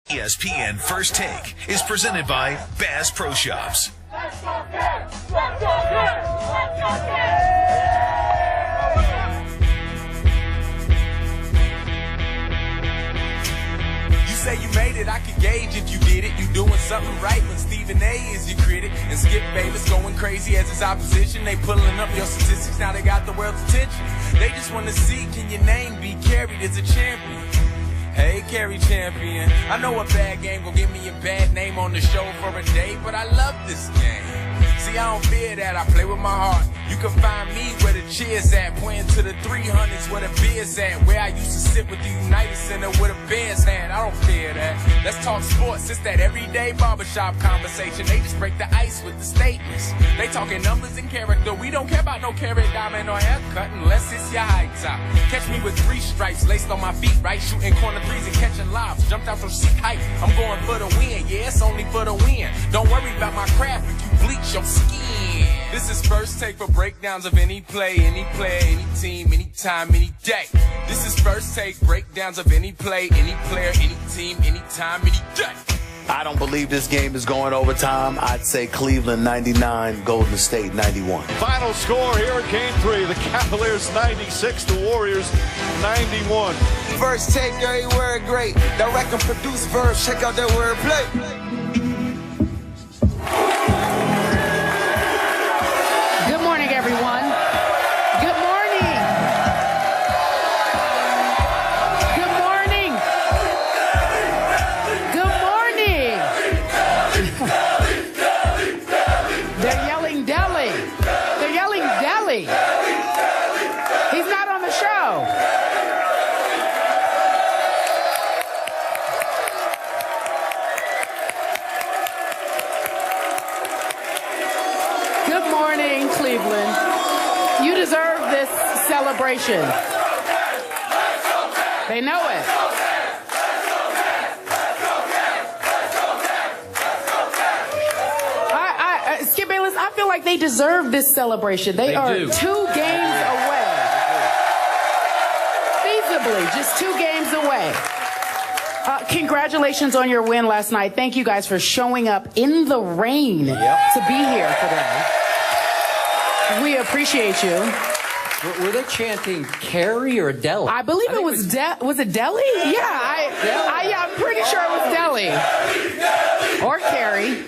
ESPN First Take is presented by Bass Pro Shops. You say you made it, I can gauge if you did it. You doing something right when Stephen A is your critic. And Skip Bayless going crazy as his opposition. They pulling up your statistics, now they got the world's attention. They just want to see, can your name be carried as a champion? Hey, Carrie Champion, I know a bad game gon' give me a bad name on the show for a day, but I love this game. See, I don't fear that, I play with my heart. You can find me where the cheers at, pointing to the 300s where the beers at, where I used to sit with the United Center where the Bears had. I don't fear that. Let's talk sports, it's that everyday barbershop conversation. They just break the ice with the statements. They talking numbers and character. We don't care about no carrot diamond or haircut unless it's your high top. Catch me with 3 stripes laced on my feet, right? Shooting corner threes and catching lobs. Jumped out from seat height. I'm going for the win. Yeah, it's only for the win. Don't worry about my craft if you bleach your skin. This is First Take for breakdowns of any play, any player, any team, anytime, any day. This is First Take, breakdowns of any play, any player, any team, anytime, any day. I don't believe this game is going overtime. I'd say Cleveland 99, Golden State 91. Final score here at Game 3. The Cavaliers 96, the Warriors 91. First Take, every word great. Direct and produce verse, check out that word play. Good morning, everyone. Good morning. Good morning. Good morning. They're yelling deli. They're yelling deli. He's not on the show. Good morning, Cleveland. You deserve this celebration. They know it. Skip Bayless, I feel like they deserve this celebration. They are do. 2 games away. Feasibly, just 2 games away. Congratulations on your win last night. Thank you guys for showing up in the rain to be here today. We appreciate you. Were they chanting Carrie or Deli? I believe it was was it Deli? Yeah, I'm pretty sure it was Deli. Or Carrie.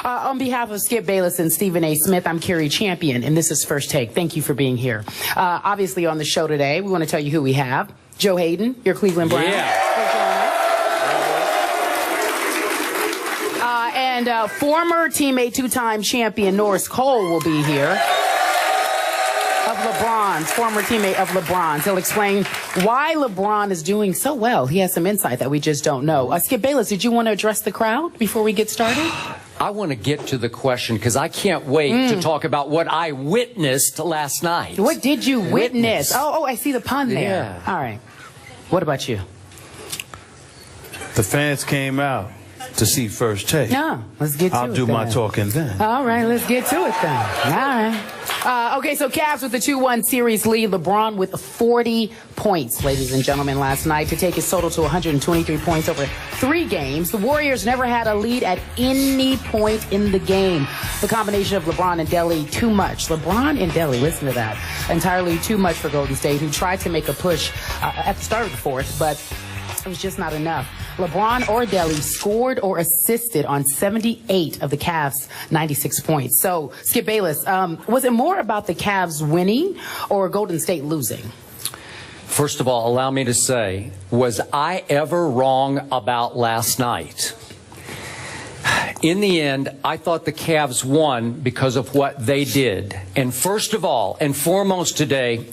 On behalf of Skip Bayless and Stephen A. Smith, I'm Carrie Champion, and this is First Take. Thank you for being here. Obviously on the show today, we want to tell you who we have. Joe Hayden, your Cleveland Browns. And former teammate, 2-time champion Norris Cole will be here. Of LeBron's, former teammate of LeBron's. He'll explain why LeBron is doing so well. He has some insight that we just don't know. Skip Bayless, did you want to address the crowd before we get started? I want to get to the question because I can't wait to talk about what I witnessed last night. What did you witness? Oh, I see the pun there. Yeah. All right. What about you? The fans came out to see First Take. No, let's get to it. I'll do my talking then. All right, let's get to it then. All right. Okay, so Cavs with the 2-1 series lead. LeBron with 40 points, ladies and gentlemen, last night to take his total to 123 points over 3 games. The Warriors never had a lead at any point in the game. The combination of LeBron and Deli, too much. LeBron and Deli, listen to that. Entirely too much for Golden State, who tried to make a push at the start of the fourth, but it was just not enough. LeBron or Deli scored or assisted on 78 of the Cavs' 96 points. So, Skip Bayless, was it more about the Cavs winning or Golden State losing? First of all, allow me to say, was I ever wrong about last night? In the end, I thought the Cavs won because of what they did. And first of all, and foremost today,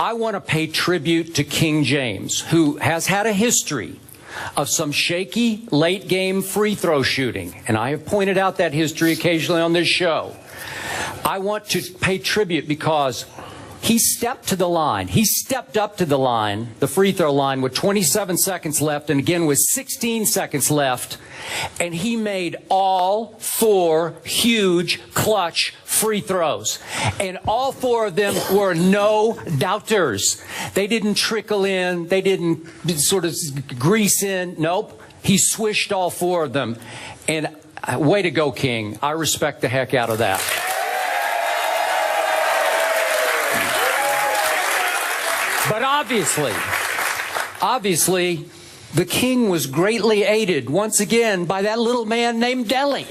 I want to pay tribute to King James, who has had a history of some shaky late-game free throw shooting. And I have pointed out that history occasionally on this show. I want to pay tribute because he stepped to the line. He stepped up to the line, the free throw line, with 27 seconds left, and again with 16 seconds left. And he made all 4 huge clutch free throws. And all 4 of them were no doubters. They didn't trickle in. They didn't sort of grease in. Nope. He swished all 4 of them. And way to go, King. I respect the heck out of that. But obviously, the King was greatly aided once again by that little man named Delly.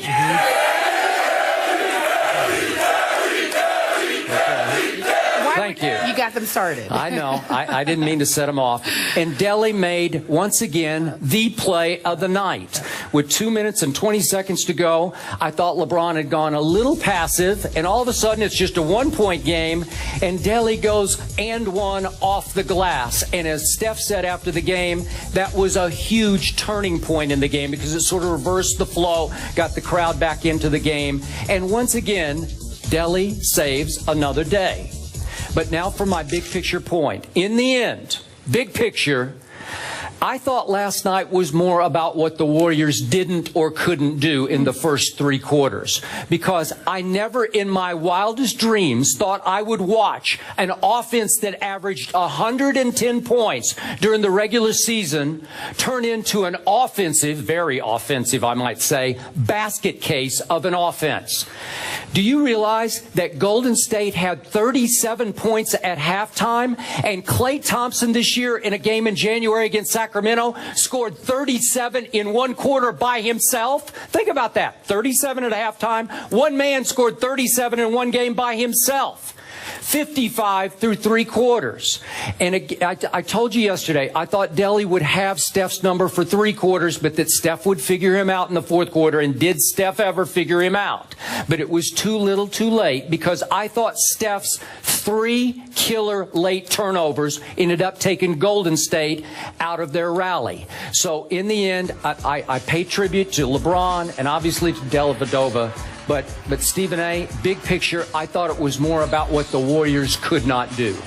Thank you. You got them started. I know. I didn't mean to set him off. And Delly made, once again, the play of the night. With 2 minutes and 20 seconds to go, I thought LeBron had gone a little passive, and all of a sudden it's just a 1-point game, and Delly goes and 1 off the glass. And as Steph said after the game, that was a huge turning point in the game because it sort of reversed the flow, got the crowd back into the game. And once again, Delly saves another day. But now for my big picture point. In the end, big picture, I thought last night was more about what the Warriors didn't or couldn't do in the first 3 quarters. Because I never in my wildest dreams thought I would watch an offense that averaged 110 points during the regular season turn into an offensive, very offensive, I might say, basket case of an offense. Do you realize that Golden State had 37 points at halftime, and Klay Thompson this year in a game in January against Sacramento scored 37 in 1 quarter by himself? Think about that. 37 at halftime. One man scored 37 in 1 game by himself. 55 through 3 quarters. And I told you yesterday, I thought Delly would have Steph's number for 3 quarters, but that Steph would figure him out in the 4th quarter. And did Steph ever figure him out? But it was too little too late, because I thought Steph's 3 killer late turnovers ended up taking Golden State out of their rally. So in the end, I pay tribute to LeBron and obviously to Dellavedova. But Stephen A., big picture, I thought it was more about what the Warriors could not do.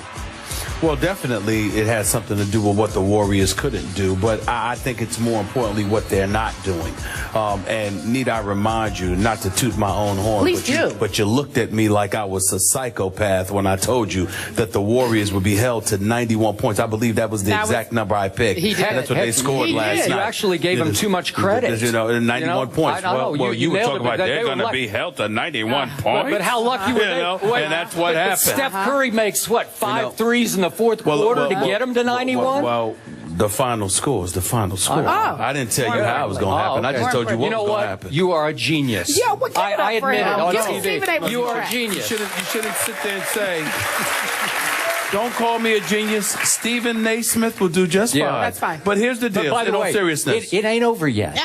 Well, definitely it has something to do with what the Warriors couldn't do, but I think it's more importantly what they're not doing. And need I remind you, not to toot my own horn, but you looked at me like I was a psychopath when I told you that the Warriors would be held to 91 points. I believe that was the exact number I picked. He did. That's what they scored last night. You actually gave them too much credit. 91 points. Well, you were talking about they're going to be held to 91 points. But how lucky were they? And that's what happened. Steph Curry makes, what, 5 threes in the 4th quarter to get him to 91? Well, the final score is the final score. I didn't tell you how it was going to happen. I just told you what was going to happen. You are a genius. Yeah, well, I admit it on TV. You are a genius. You shouldn't sit there and say, don't call me a genius. Stephen Naismith will do just fine. That's fine. But here's the deal. In all seriousness. It ain't over yet.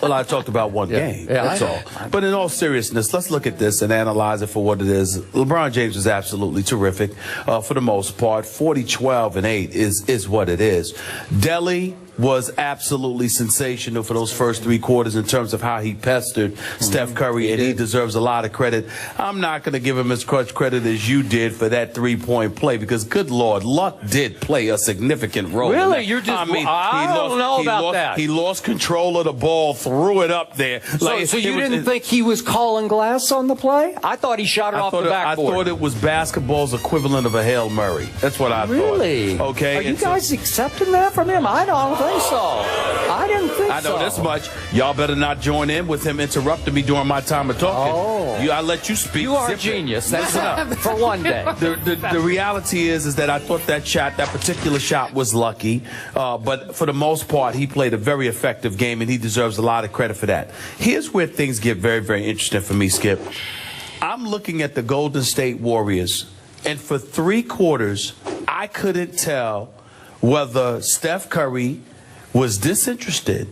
Well, I talked about 1 game. That's all. But in all seriousness, let's look at this and analyze it for what it is. LeBron James is absolutely terrific for the most part. 40, 12, and 8 is what it is. Delly was absolutely sensational for those first 3 quarters in terms of how he pestered Steph Curry, and he deserves a lot of credit. I'm not going to give him as much credit as you did for that 3-point play, because, good Lord, luck did play a significant role. Really? You're just, I don't know about that. He lost control of the ball, threw it up there. So you didn't think he was calling glass on the play? I thought he shot it off the backboard. I thought it was basketball's equivalent of a Hail Murray. That's what I thought. Really? Okay. Are you guys accepting that from him? I don't think so. I didn't think so. I know this much. Y'all better not join in with him interrupting me during my time of talking. I let you speak. You are a genius. That's enough for one day. The reality is that I thought that particular shot was lucky. But for the most part, he played a very effective game, and he deserves a lot of credit for that. Here's where things get very, very interesting for me, Skip. I'm looking at the Golden State Warriors, and for 3 quarters, I couldn't tell whether Steph Curry was disinterested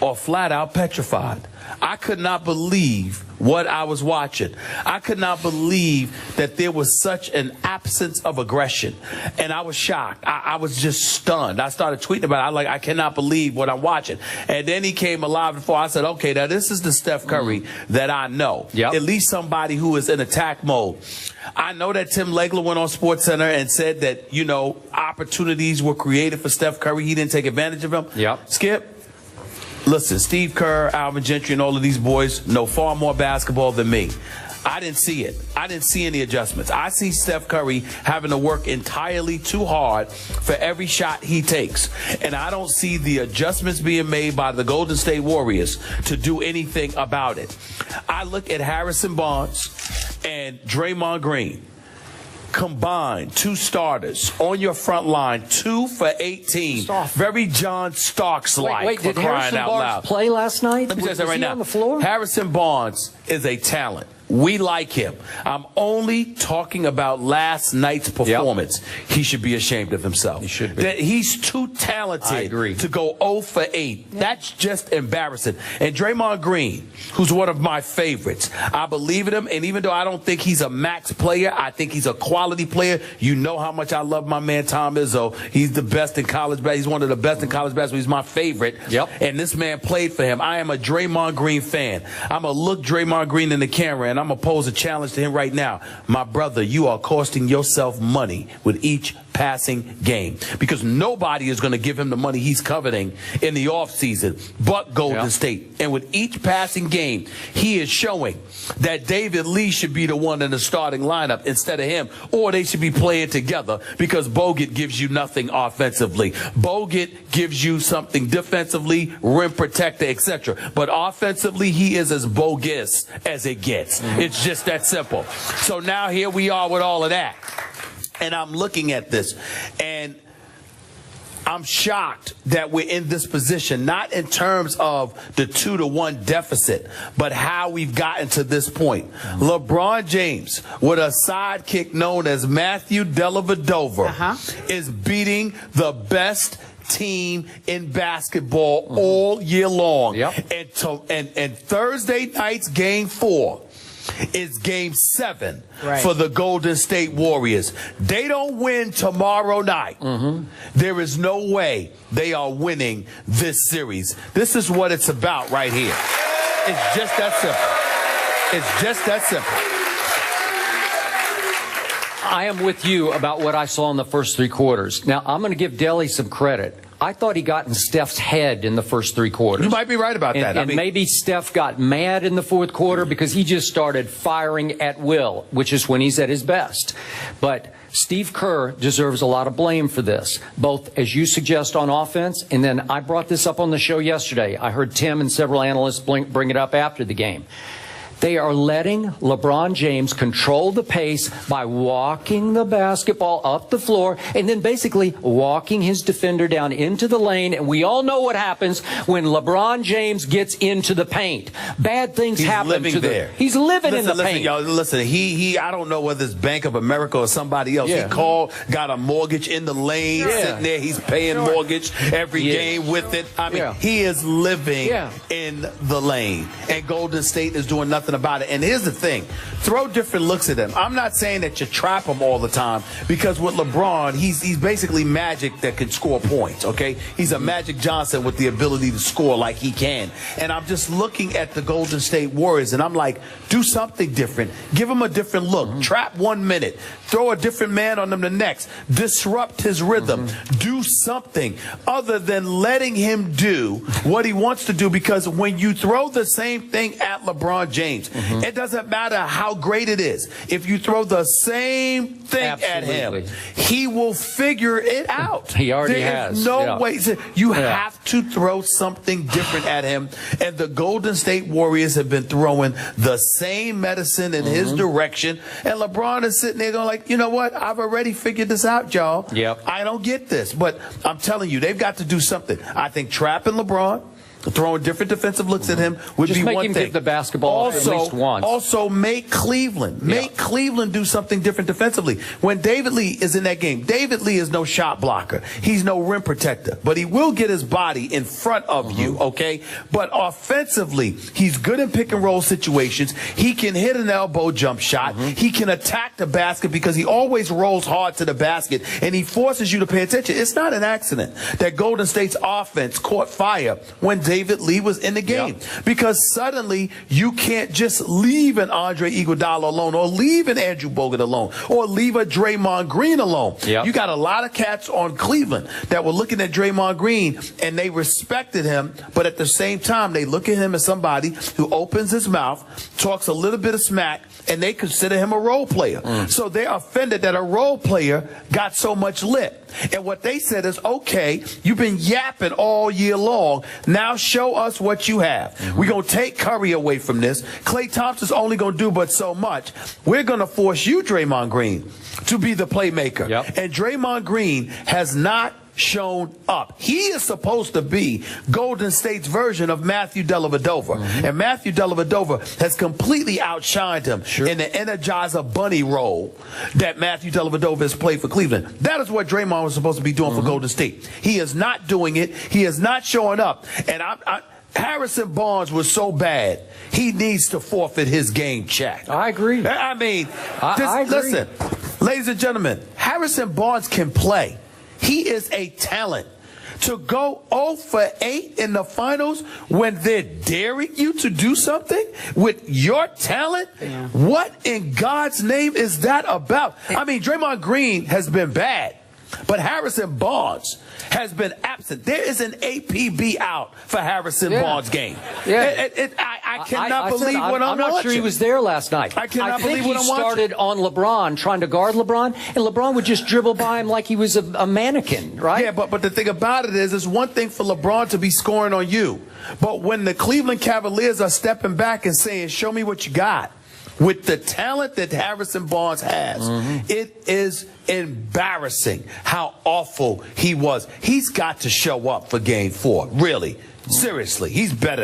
or flat out petrified. I could not believe what I was watching. I could not believe that there was such an absence of aggression. And I was shocked. I was just stunned. I started tweeting about it. I cannot believe what I'm watching. And then he came alive before. I said, okay, now this is the Steph Curry that I know. At least somebody who is in attack mode. I know that Tim Legler went on SportsCenter and said that, opportunities were created for Steph Curry. He didn't take advantage of them. Skip, listen, Steve Kerr, Alvin Gentry, and all of these boys know far more basketball than me. I didn't see it. I didn't see any adjustments. I see Steph Curry having to work entirely too hard for every shot he takes. And I don't see the adjustments being made by the Golden State Warriors to do anything about it. I look at Harrison Barnes and Draymond Green. Combined, 2 starters on your front line, 2 for 18. Very John Starks-like. Wait, did for crying Harrison out Barnes loud. play last night? Let me tell you right now. On the floor? Harrison Barnes is a talent. We like him. I'm only talking about last night's performance. Yep. He should be ashamed of himself. He should be. That he's too talented to go 0 for 8. Yeah. That's just embarrassing. And Draymond Green, who's one of my favorites, I believe in him. And even though I don't think he's a max player, I think he's a quality player. You know how much I love my man Tom Izzo. He's the best in college basketball. He's one of the best in college basketball. He's my favorite. Yep. And this man played for him. I am a Draymond Green fan. I'm going to look Draymond Green in the camera and I'm going to pose a challenge to him right now. My brother, you are costing yourself money with each passing game because nobody is going to give him the money he's coveting in the offseason but Golden State. And with each passing game, he is showing that David Lee should be the one in the starting lineup instead of him, or they should be playing together because Bogut gives you nothing offensively. Bogut gives you something defensively, rim protector, etc. But offensively, he is as bogus as it gets. It's just that simple. So now here we are with all of that. And I'm looking at this, and I'm shocked that we're in this position, not in terms of the 2-1 deficit, but how we've gotten to this point. LeBron James, with a sidekick known as Matthew Dellavedova, is beating the best team in basketball all year long. And Thursday night's Game 4 is Game 7 for the Golden State Warriors. They don't win tomorrow night. There is no way they are winning this series. This is what it's about right here. It's just that simple. It's just that simple. I am with you about what I saw in the first 3 quarters. Now, I'm going to give Delly some credit. I thought he got in Steph's head in the first 3 quarters. You might be right about that. And maybe Steph got mad in the 4th quarter because he just started firing at will, which is when he's at his best. But Steve Kerr deserves a lot of blame for this, both as you suggest on offense, and then I brought this up on the show yesterday. I heard Tim and several analysts bring it up after the game. They are letting LeBron James control the pace by walking the basketball up the floor and then basically walking his defender down into the lane. And we all know what happens when LeBron James gets into the paint. Bad things happen to him. He's living in the paint. Y'all, listen, I don't know whether it's Bank of America or somebody else. He got a mortgage in the lane, sitting there. He's paying mortgage every game with it. I mean, he is living in the lane. And Golden State is doing nothing about it. And here's the thing, throw different looks at him. I'm not saying that you trap him all the time, because with LeBron, he's basically Magic that can score points, okay? He's a Magic Johnson with the ability to score like he can. And I'm just looking at the Golden State Warriors, and I'm like, do something different. Give him a different look. Trap 1 minute. Throw a different man on him the next. Disrupt his rhythm. Do something other than letting him do what he wants to do, because when you throw the same thing at LeBron James, it doesn't matter how great it is. If you throw the same thing at him, he will figure it out. He already has. No way. You have to throw something different at him. And the Golden State Warriors have been throwing the same medicine in his direction. And LeBron is sitting there going like, you know what? I've already figured this out, y'all. I don't get this. But I'm telling you, they've got to do something. I think trapping LeBron, throwing different defensive looks at him would be one thing. Just make him get the basketball at least once. Also, make Cleveland. Make Cleveland do something different defensively. When David Lee is in that game, David Lee is no shot blocker. He's no rim protector. But he will get his body in front of you, okay? But offensively, he's good in pick-and-roll situations. He can hit an elbow jump shot. He can attack the basket because he always rolls hard to the basket, and he forces you to pay attention. It's not an accident that Golden State's offense caught fire when David Lee was in the game. Because suddenly you can't just leave an Andre Iguodala alone, or leave an Andrew Bogut alone, or leave a Draymond Green alone. You got a lot of cats on Cleveland that were looking at Draymond Green and they respected him, but at the same time they look at him as somebody who opens his mouth, talks a little bit of smack, and they consider him a role player. So they're offended that a role player got so much lip. And what they said is, okay, you've been yapping all year long. Now show us what you have. We're going to take Curry away from this. Klay Thompson's only going to do but so much. We're going to force you, Draymond Green, to be the playmaker. And Draymond Green has not shown up. He is supposed to be Golden State's version of Matthew Dellavedova. And Matthew Dellavedova has completely outshined him in the Energizer Bunny role that Matthew Dellavedova has played for Cleveland. That is what Draymond was supposed to be doing for Golden State. He is not doing it. He is not showing up. And Harrison Barnes was so bad, he needs to forfeit his game check. I agree. I mean, I agree. Listen, ladies and gentlemen, Harrison Barnes can play. He is a talent. To go 0 for 8 in the finals when they're daring you to do something with your talent, what in God's name is that about? I mean, Draymond Green has been bad, but Harrison Barnes has been absent. There is an APB out for Harrison Barnes' game. I cannot believe what I'm watching. I'm not sure he was there last night. I cannot believe what I'm watching. He started on LeBron, trying to guard LeBron, and LeBron would just dribble by him like he was a mannequin, right? Yeah, but the thing about it is, it's one thing for LeBron to be scoring on you, but when the Cleveland Cavaliers are stepping back and saying, show me what you got, with the talent that Harrison Barnes has, it is embarrassing how awful he was. He's got to show up for Game 4, really. Seriously, he's better.